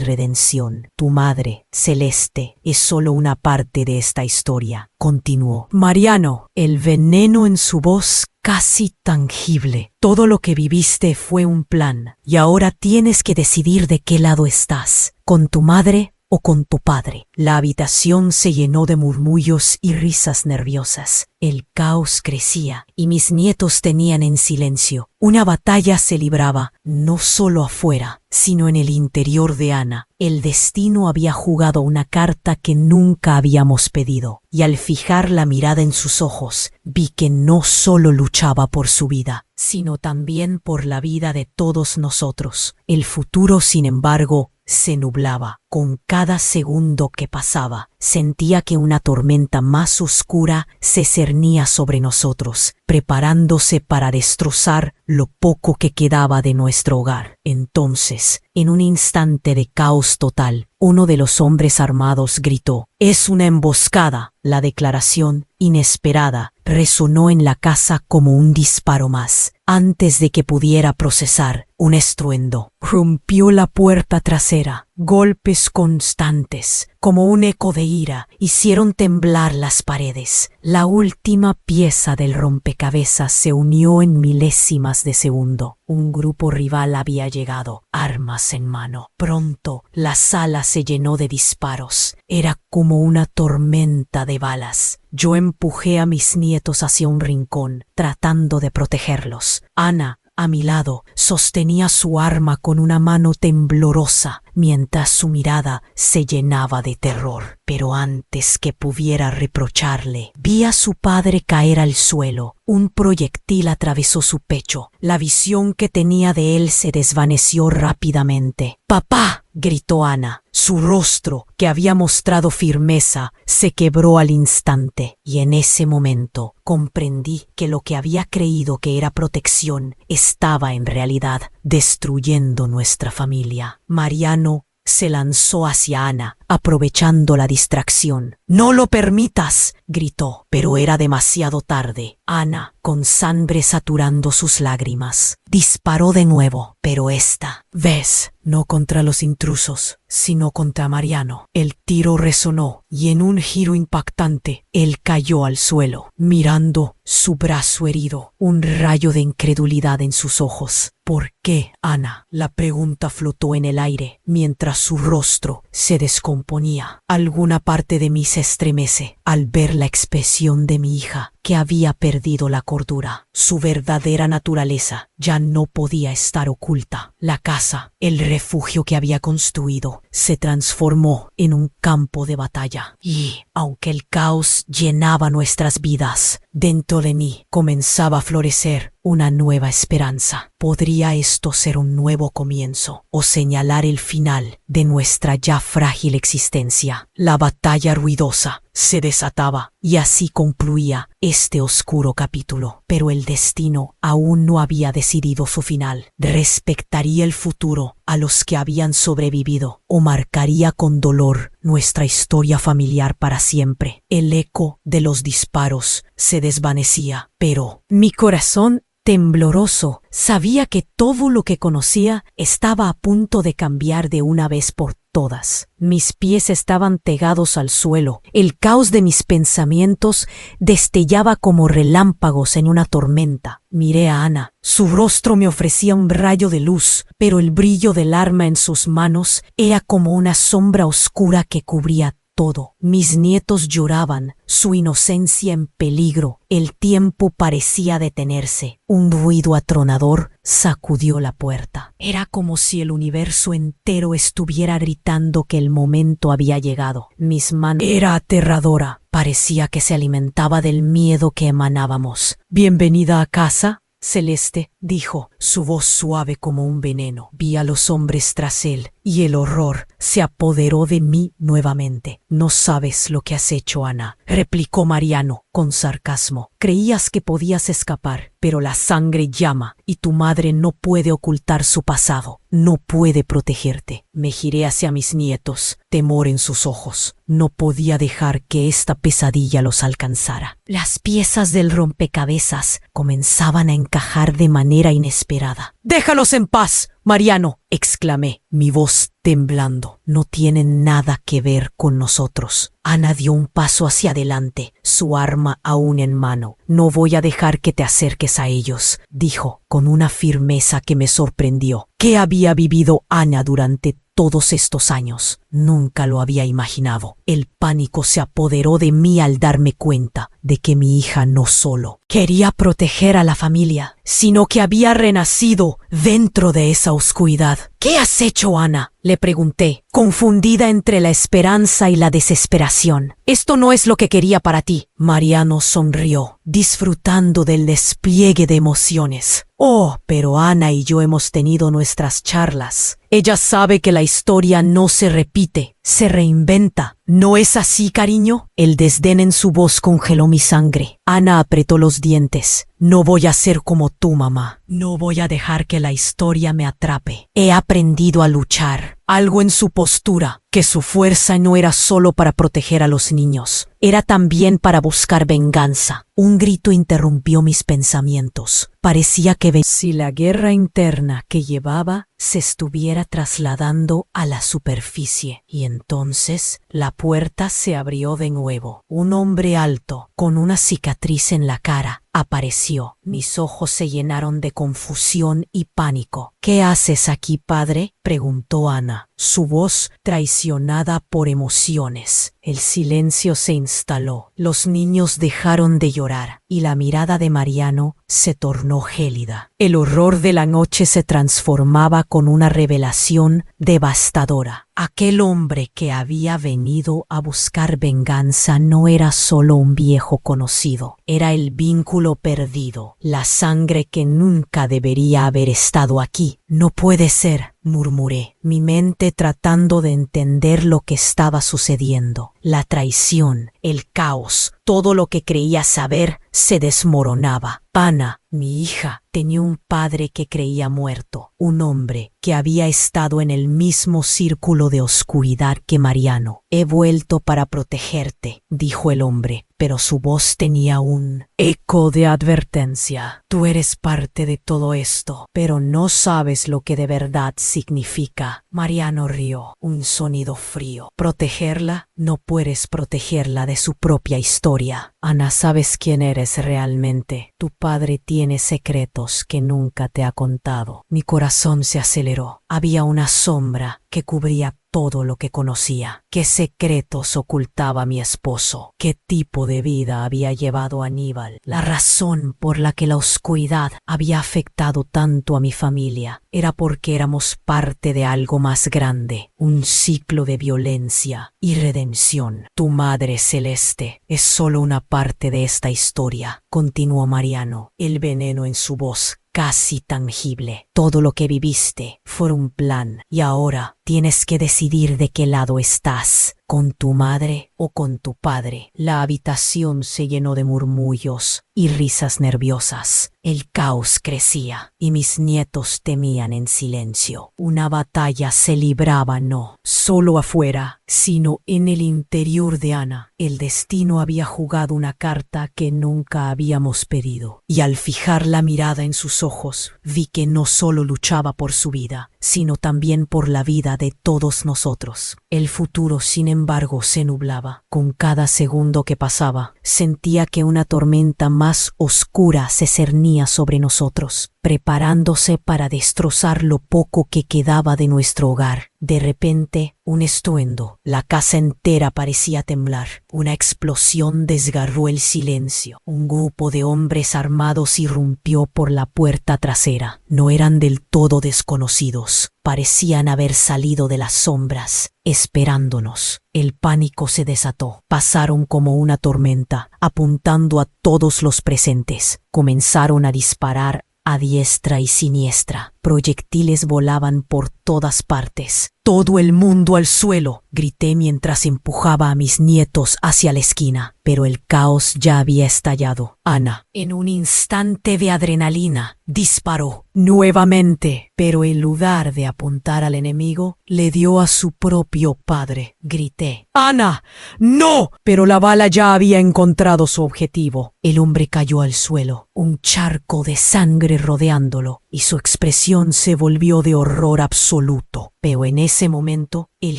redención. Tu madre, Celeste, es solo una parte de esta historia, continuó. Mariano, el veneno en su voz casi tangible. Todo lo que viviste fue un plan, y ahora tienes que decidir de qué lado estás, con tu madre o con tu padre. La habitación se llenó de murmullos y risas nerviosas. El caos crecía y mis nietos tenían en silencio. Una batalla se libraba, no solo afuera, sino en el interior de Ana. El destino había jugado una carta que nunca habíamos pedido, y al fijar la mirada en sus ojos, vi que no solo luchaba por su vida, sino también por la vida de todos nosotros. El futuro, sin embargo, se nublaba. Con cada segundo que pasaba, sentía que una tormenta más oscura se cernía sobre nosotros, preparándose para destrozar lo poco que quedaba de nuestro hogar. Entonces, en un instante de caos total, uno de los hombres armados gritó: «¡Es una emboscada!». La declaración, inesperada, resonó en la casa como un disparo más. Antes de que pudiera procesar, un estruendo rompió la puerta trasera. Golpes constantes, como un eco de ira, hicieron temblar las paredes. La última pieza del rompecabezas se unió en milésimas de segundo. Un grupo rival había llegado, armas en mano. Pronto, la sala se llenó de disparos. Era como una tormenta de balas. Yo empujé a mis nietos hacia un rincón, tratando de protegerlos. Ana, a mi lado, sostenía su arma con una mano temblorosa, mientras su mirada se llenaba de terror. Pero antes que pudiera reprocharle, vi a su padre caer al suelo. Un proyectil atravesó su pecho. La visión que tenía de él se desvaneció rápidamente. «¡Papá!», gritó Ana. Su rostro, que había mostrado firmeza, se quebró al instante, y en ese momento comprendí que lo que había creído que era protección estaba en realidad destruyendo nuestra familia. Mariano se lanzó hacia Ana, aprovechando la distracción. «¡No lo permitas!», gritó, pero era demasiado tarde. Ana, con sangre saturando sus lágrimas, disparó de nuevo, pero esta vez no contra los intrusos, sino contra Mariano. El tiro resonó y en un giro impactante, él cayó al suelo, mirando su brazo herido, un rayo de incredulidad en sus ojos. «¿Por qué, Ana?». La pregunta flotó en el aire mientras su rostro se descomponía. Alguna parte de mí se estremece al ver la expresión de mi hija, que había perdido la cordura. Su verdadera naturaleza ya no podía estar oculta. La casa, el refugio que había construido, se transformó en un campo de batalla. Y, aunque el caos llenaba nuestras vidas, dentro de mí comenzaba a florecer una nueva esperanza. ¿Podría esto ser un nuevo comienzo o señalar el final de nuestra ya frágil existencia? La batalla ruidosa se desataba y así concluía este oscuro capítulo. Pero el destino aún no había decidido su final. ¿Respetaría el futuro a los que habían sobrevivido o marcaría con dolor nuestra historia familiar para siempre? El eco de los disparos se desvanecía, pero mi corazón tembloroso sabía que todo lo que conocía estaba a punto de cambiar de una vez por todas. Mis pies estaban pegados al suelo. El caos de mis pensamientos destellaba como relámpagos en una tormenta. Miré a Ana. Su rostro me ofrecía un rayo de luz, pero el brillo del arma en sus manos era como una sombra oscura que cubría todo. Mis nietos lloraban, su inocencia en peligro. El tiempo parecía detenerse. Un ruido atronador sacudió la puerta. Era como si el universo entero estuviera gritando que el momento había llegado. Mis manos era aterradora. Parecía que se alimentaba del miedo que emanábamos. «Bienvenida a casa», Celeste, dijo, su voz suave como un veneno. Vi a los hombres tras él, y el horror se apoderó de mí nuevamente. No sabes lo que has hecho, Ana, replicó Mariano con sarcasmo. Creías que podías escapar, pero la sangre llama, y tu madre no puede ocultar su pasado. No puede protegerte. Me giré hacia mis nietos, temor en sus ojos. No podía dejar que esta pesadilla los alcanzara. Las piezas del rompecabezas comenzaban a encajar de manera inesperada. ¡Déjalos en paz, Mariano!, exclamé, mi voz temblando. No tienen nada que ver con nosotros. Ana dio un paso hacia adelante, su arma aún en mano. No voy a dejar que te acerques a ellos, dijo, con una firmeza que me sorprendió. ¿Qué había vivido Ana durante todos estos años? Nunca lo había imaginado. El pánico se apoderó de mí al darme cuenta de que mi hija no solo quería proteger a la familia, sino que había renacido dentro de esa oscuridad. ¿Qué has hecho, Ana?, le pregunté, confundida entre la esperanza y la desesperación. Esto no es lo que quería para ti. Mariano sonrió, disfrutando del despliegue de emociones. Oh, pero Ana y yo hemos tenido nuestras charlas. Ella sabe que la historia no se repite, se reinventa. ¿No es así, cariño? El desdén en su voz congeló mi sangre. Ana apretó los dientes. No voy a ser como tú, mamá. No voy a dejar que la historia me atrape. He aprendido a luchar. Algo en su postura, que su fuerza no era solo para proteger a los niños, era también para buscar venganza. Un grito interrumpió mis pensamientos. Parecía que si la guerra interna que llevaba se estuviera trasladando a la superficie. Y entonces la puerta se abrió de nuevo. Un hombre alto, con una cicatriz en la cara, apareció. Mis ojos se llenaron de confusión y pánico. ¿Qué haces aquí, padre?, preguntó Ana, su voz traicionada por emociones. El silencio se instaló. Los niños dejaron de llorar y la mirada de Mariano se tornó gélida. El horror de la noche se transformaba con una revelación devastadora. Aquel hombre que había venido a buscar venganza no era solo un viejo conocido, era el vínculo perdido, la sangre que nunca debería haber estado aquí. No puede ser, murmuré, mi mente tratando de entender lo que estaba sucediendo. La traición, el caos, todo lo que creía saber se desmoronaba. Ana, mi hija, tenía un padre que creía muerto, un hombre que había estado en el mismo círculo de oscuridad que Mariano. He vuelto para protegerte, dijo el hombre, pero su voz tenía un eco de advertencia. Tú eres parte de todo esto, pero no sabes lo que de verdad significa. Mariano rió, un sonido frío. ¿Protegerla? No puedes protegerla de su propia historia. Ana, ¿sabes quién eres realmente? Tu padre tiene secretos que nunca te ha contado. Mi corazón se aceleró. Había una sombra que cubría todo lo que conocía. ¿Qué secretos ocultaba mi esposo? ¿Qué tipo de vida había llevado Aníbal? La razón por la que la oscuridad había afectado tanto a mi familia era porque éramos parte de algo más grande, un ciclo de violencia y redención. Tu madre Celeste es solo una parte de esta historia, continuó Mariano, el veneno en su voz casi tangible. Todo lo que viviste fue un plan y ahora tienes que decidir de qué lado estás, con tu madre o con tu padre. La habitación se llenó de murmullos y risas nerviosas. El caos crecía y mis nietos temían en silencio. Una batalla se libraba no solo afuera, sino en el interior de Ana. El destino había jugado una carta que nunca habíamos pedido. Y al fijar la mirada en sus ojos, vi que no solo luchaba por su vida, sino también por la vida de todos nosotros. El futuro, sin embargo, se nublaba. Con cada segundo que pasaba, sentía que una tormenta más oscura se cernía sobre nosotros, preparándose para destrozar lo poco que quedaba de nuestro hogar. De repente, un estruendo. La casa entera parecía temblar. Una explosión desgarró el silencio. Un grupo de hombres armados irrumpió por la puerta trasera. No eran del todo desconocidos. Parecían haber salido de las sombras, esperándonos. El pánico se desató. Pasaron como una tormenta, apuntando a todos los presentes. Comenzaron a disparar a diestra y siniestra. Proyectiles volaban por todas partes. Todo el mundo al suelo, grité mientras empujaba a mis nietos hacia la esquina. Pero el caos ya había estallado. Ana, en un instante de adrenalina, disparó nuevamente, pero en lugar de apuntar al enemigo, le dio a su propio padre. Grité: ¡Ana, no! Pero la bala ya había encontrado su objetivo. El hombre cayó al suelo, un charco de sangre rodeándolo, y su expresión se volvió de horror absoluto. Pero en ese momento, el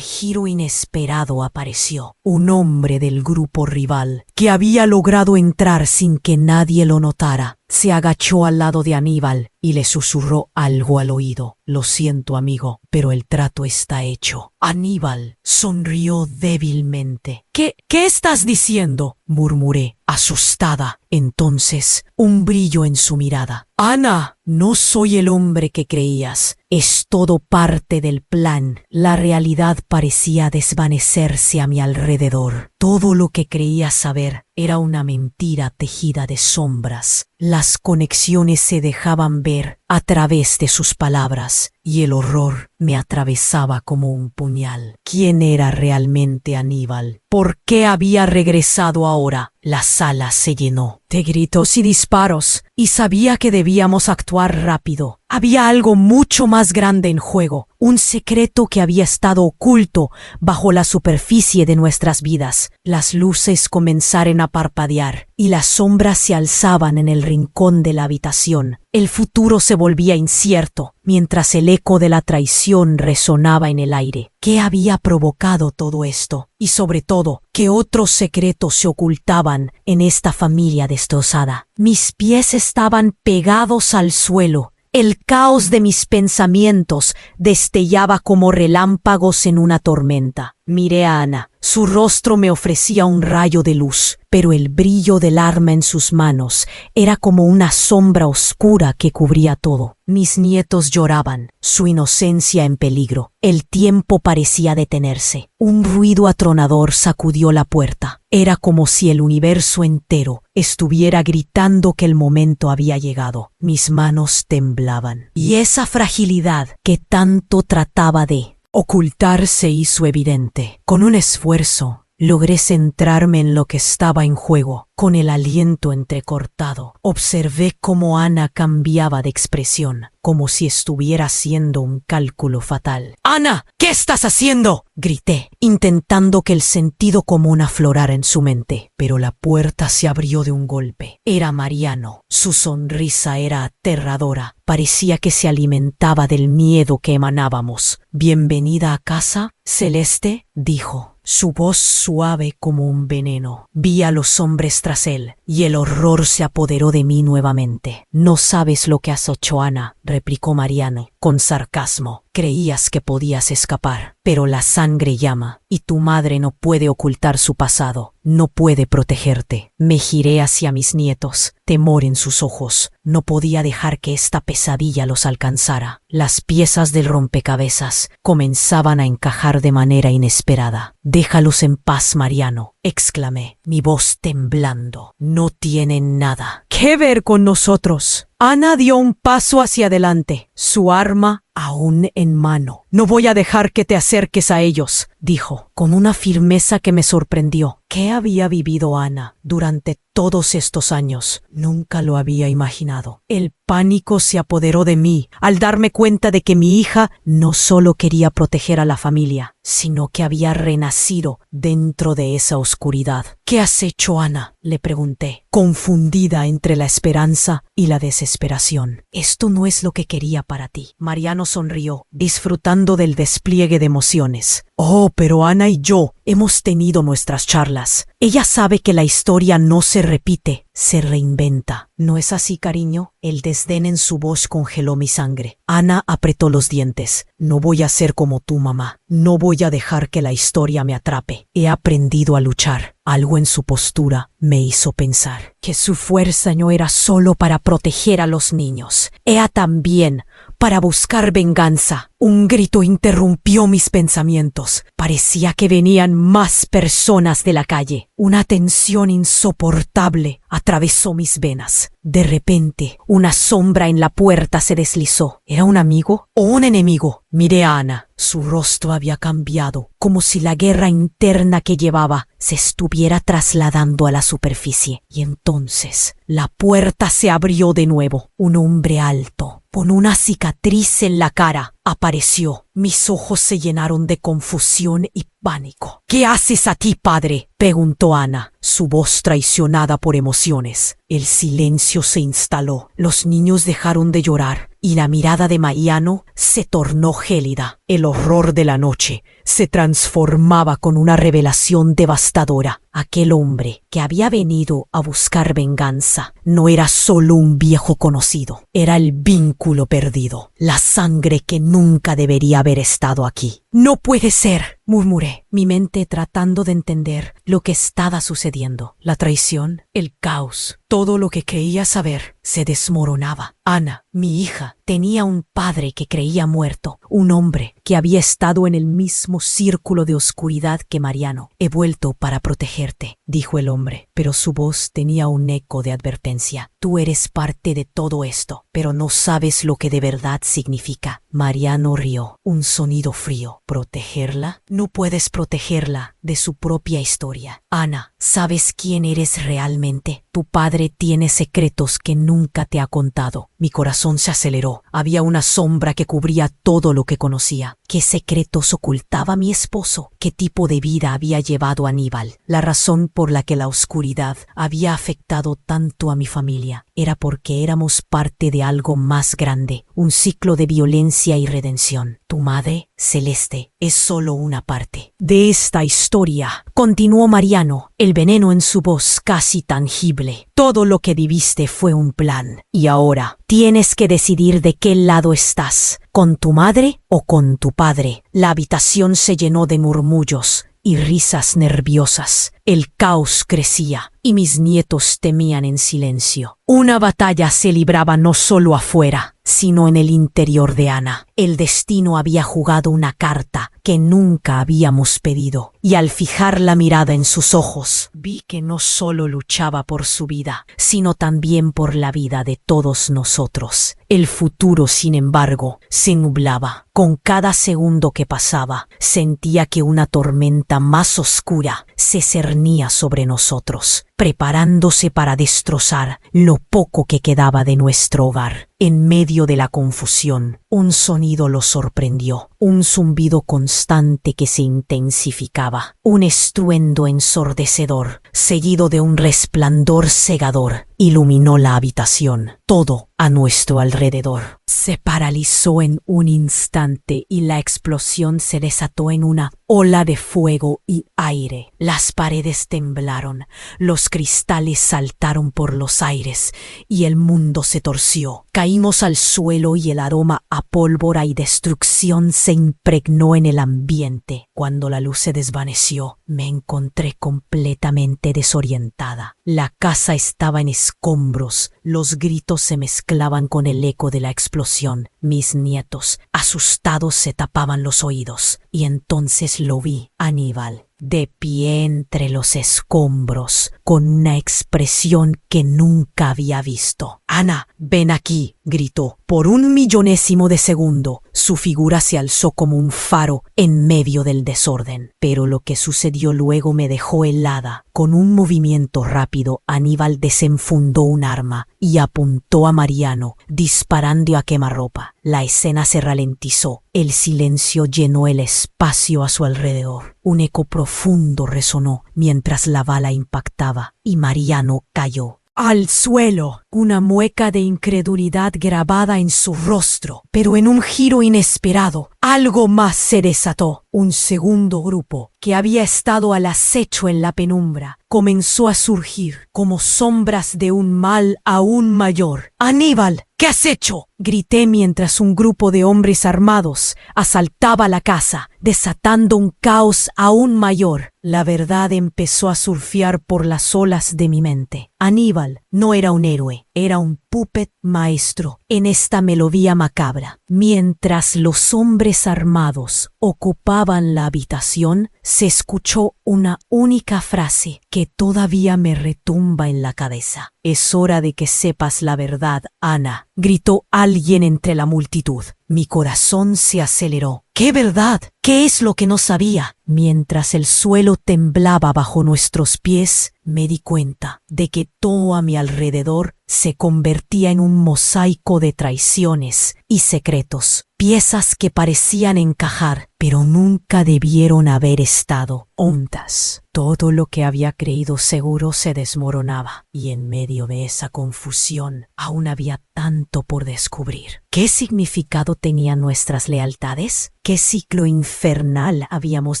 giro inesperado apareció. Un hombre del grupo rival, que había logrado entrar sin que nadie lo notara, se agachó al lado de Aníbal y le susurró algo al oído. Lo siento, amigo, pero el trato está hecho. Aníbal sonrió débilmente. ¿Qué estás diciendo?, murmuré, asustada. Entonces, un brillo en su mirada. Ana, no soy el hombre que creías. Es todo parte del plan. La realidad parecía desvanecerse a mi alrededor. Todo lo que creía saber era una mentira tejida de sombras. Las conexiones se dejaban ver a través de sus palabras y el horror me atravesaba como un puñal. ¿Quién era realmente Aníbal? ¿Por qué había regresado ahora? La sala se llenó de gritos y disparos, y sabía que debíamos actuar rápido. Había algo mucho más grande en juego, un secreto que había estado oculto bajo la superficie de nuestras vidas. Las luces comenzaron a parpadear y las sombras se alzaban en el rincón de la habitación. El futuro se volvía incierto, mientras el eco de la traición resonaba en el aire. ¿Qué había provocado todo esto? Y sobre todo, ¿qué otros secretos se ocultaban en esta familia destrozada? Mis pies estaban pegados al suelo. El caos de mis pensamientos destellaba como relámpagos en una tormenta. Miré a Ana. Su rostro me ofrecía un rayo de luz, pero el brillo del arma en sus manos era como una sombra oscura que cubría todo. Mis nietos lloraban, su inocencia en peligro. El tiempo parecía detenerse. Un ruido atronador sacudió la puerta. Era como si el universo entero estuviera gritando que el momento había llegado. Mis manos temblaban, y esa fragilidad que tanto trataba de ocultar se hizo evidente. Con un esfuerzo, logré centrarme en lo que estaba en juego. Con el aliento entrecortado, observé cómo Ana cambiaba de expresión, como si estuviera haciendo un cálculo fatal. ¡Ana! ¿Qué estás haciendo?, grité, intentando que el sentido común aflorara en su mente. Pero la puerta se abrió de un golpe. Era Mariano. Su sonrisa era aterradora. Parecía que se alimentaba del miedo que emanábamos. «¿Bienvenida a casa, Celeste?», dijo, su voz suave como un veneno. Vi a los hombres tras él, y el horror se apoderó de mí nuevamente. «No sabes lo que has hecho, Ana», replicó Mariano, con sarcasmo. «Creías que podías escapar, pero la sangre llama, y tu madre no puede ocultar su pasado. No puede protegerte». Me giré hacia mis nietos, temor en sus ojos. No podía dejar que esta pesadilla los alcanzara. Las piezas del rompecabezas comenzaban a encajar de manera inesperada. «Déjalos en paz, Mariano», exclamé, mi voz temblando. «No tienen nada que ver con nosotros». Ana dio un paso hacia adelante, su arma aún en mano. «No voy a dejar que te acerques a ellos», dijo, con una firmeza que me sorprendió. ¿Qué había vivido Ana durante todos estos años? Nunca lo había imaginado. El pánico se apoderó de mí al darme cuenta de que mi hija no solo quería proteger a la familia, sino que había renacido dentro de esa oscuridad. «¿Qué has hecho, Ana?», le pregunté, confundida entre la esperanza y la desesperación. «Esto no es lo que quería para ti». Mariano sonrió, disfrutando del despliegue de emociones. «Oh, pero Ana y yo hemos tenido nuestras charlas. Ella sabe que la historia no se repite, se reinventa. ¿No es así, cariño?». El desdén en su voz congeló mi sangre. Ana apretó los dientes. «No voy a ser como tu mamá. No voy a dejar que la historia me atrape. He aprendido a luchar». Algo en su postura me hizo pensar que su fuerza no era solo para proteger a los niños, era también para buscar venganza. Un grito interrumpió mis pensamientos. Parecía que venían más personas de la calle. Una tensión insoportable atravesó mis venas. De repente, una sombra en la puerta se deslizó. ¿Era un amigo o un enemigo? Miré a Ana. Su rostro había cambiado, como si la guerra interna que llevaba se estuviera trasladando a la superficie. Y entonces, la puerta se abrió de nuevo. Un hombre alto, con una cicatriz en la cara, apareció. Mis ojos se llenaron de confusión y pánico. ¿Qué haces aquí, padre?, preguntó Ana, su voz traicionada por emociones. El silencio se instaló. Los niños dejaron de llorar y la mirada de Mariano se tornó gélida. El horror de la noche se transformaba con una revelación devastadora. Aquel hombre que había venido a buscar venganza no era solo un viejo conocido, era el vínculo perdido, la sangre que nunca debería haber estado aquí. «No puede ser», murmuré, mi mente tratando de entender lo que estaba sucediendo. La traición, el caos, todo lo que creía saber se desmoronaba. Ana, mi hija, tenía un padre que creía muerto, un hombre que había estado en el mismo círculo de oscuridad que Mariano. «He vuelto para protegerte», dijo el hombre, pero su voz tenía un eco de advertencia. «Tú eres parte de todo esto, pero no sabes lo que de verdad significa». Mariano rió, un sonido frío. ¿Protegerla? No puedes protegerla de su propia historia. Ana, ¿sabes quién eres realmente? Tu padre tiene secretos que nunca te ha contado. Mi corazón se aceleró. Había una sombra que cubría todo lo que conocía. ¿Qué secretos ocultaba mi esposo? ¿Qué tipo de vida había llevado Aníbal? La razón por la que la oscuridad había afectado tanto a mi familia era porque éramos parte de algo más grande, un ciclo de violencia y redención. Tu madre, Celeste, es solo una parte de esta historia, continuó Mariano, el veneno en su voz casi tangible. Todo lo que viviste fue un plan, y ahora tienes que decidir de qué lado estás, con tu madre o con tu padre. La habitación se llenó de murmullos y risas nerviosas. El caos crecía y mis nietos temían en silencio. Una batalla se libraba no solo afuera, sino en el interior de Ana. El destino había jugado una carta que nunca habíamos pedido, y al fijar la mirada en sus ojos, vi que no solo luchaba por su vida, sino también por la vida de todos nosotros. El futuro, sin embargo, se nublaba. Con cada segundo que pasaba, sentía que una tormenta más oscura se cernía sobre nosotros, preparándose para destrozar lo poco que quedaba de nuestro hogar. En medio de la confusión, un sonido lo sorprendió, un zumbido constante que se intensificaba, un estruendo ensordecedor, seguido de un resplandor cegador, iluminó la habitación. Todo a nuestro alrededor se paralizó en un instante y la explosión se desató en una ola de fuego y aire. Las paredes temblaron, los cristales saltaron por los aires y el mundo se torció. Caímos al suelo y el aroma a pólvora y destrucción se impregnó en el ambiente. Cuando la luz se desvaneció, me encontré completamente desorientada. La casa estaba en escombros, los gritos se mezclaban con el eco de la explosión. Mis nietos, asustados, se tapaban los oídos. Y entonces lo vi, Aníbal, de pie entre los escombros, con una expresión que nunca había visto. «Ana, ven aquí», gritó. Por un millonésimo de segundo, su figura se alzó como un faro en medio del desorden. Pero lo que sucedió luego me dejó helada. Con un movimiento rápido, Aníbal desenfundó un arma y apuntó a Mariano, disparando a quemarropa. La escena se ralentizó. El silencio llenó el espacio a su alrededor. Un eco profundo resonó mientras la bala impactaba y Mariano cayó al suelo, una mueca de incredulidad grabada en su rostro. Pero en un giro inesperado, algo más se desató. Un segundo grupo, que había estado al acecho en la penumbra, comenzó a surgir como sombras de un mal aún mayor. «Aníbal, ¿qué has hecho?», grité mientras un grupo de hombres armados asaltaba la casa, desatando un caos aún mayor. La verdad empezó a surfear por las olas de mi mente. Aníbal No era un héroe, era un puppet maestro en esta melodía macabra. Mientras los hombres armados ocupaban la habitación, se escuchó una única frase que todavía me retumba en la cabeza. «Es hora de que sepas la verdad, Ana», gritó alguien entre la multitud. Mi corazón se aceleró. ¿Qué verdad? ¿Qué es lo que no sabía? Mientras el suelo temblaba bajo nuestros pies, me di cuenta de que todo a mi alrededor se convertía en un mosaico de traiciones y secretos, piezas que parecían encajar, pero nunca debieron haber estado juntas. Todo lo que había creído seguro se desmoronaba, y en medio de esa confusión aún había tanto por descubrir. ¿Qué significado tenían nuestras lealtades? ¿Qué ciclo infernal habíamos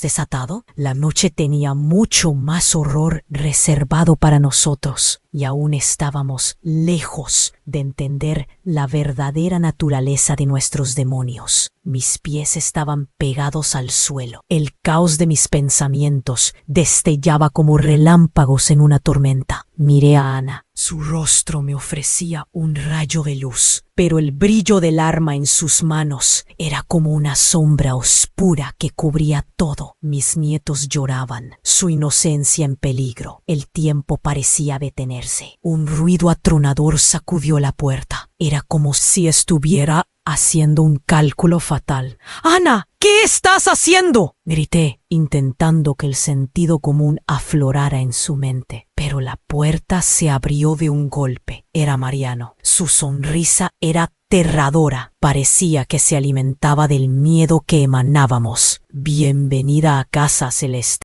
desatado? La noche tenía mucho más horror reservado para nosotros, y aún estábamos lejos de entender la verdadera naturaleza de nuestros demonios. Mis pies estaban pegados al suelo. El caos de mis pensamientos destellaba como relámpagos en una tormenta. Miré a Ana. Su rostro me ofrecía un rayo de luz, pero el brillo del arma en sus manos era como una sombra oscura que cubría todo. Mis nietos lloraban, su inocencia en peligro. El tiempo parecía detenerse. Un ruido atronador sacudió la puerta. Era como si estuviera haciendo un cálculo fatal. «¡Ana! ¿Qué estás haciendo?», grité, intentando que el sentido común aflorara en su mente. Pero la puerta se abrió de un golpe. Era Mariano. Su sonrisa era aterradora. Parecía que se alimentaba del miedo que emanábamos. «Bienvenida a casa, Celeste».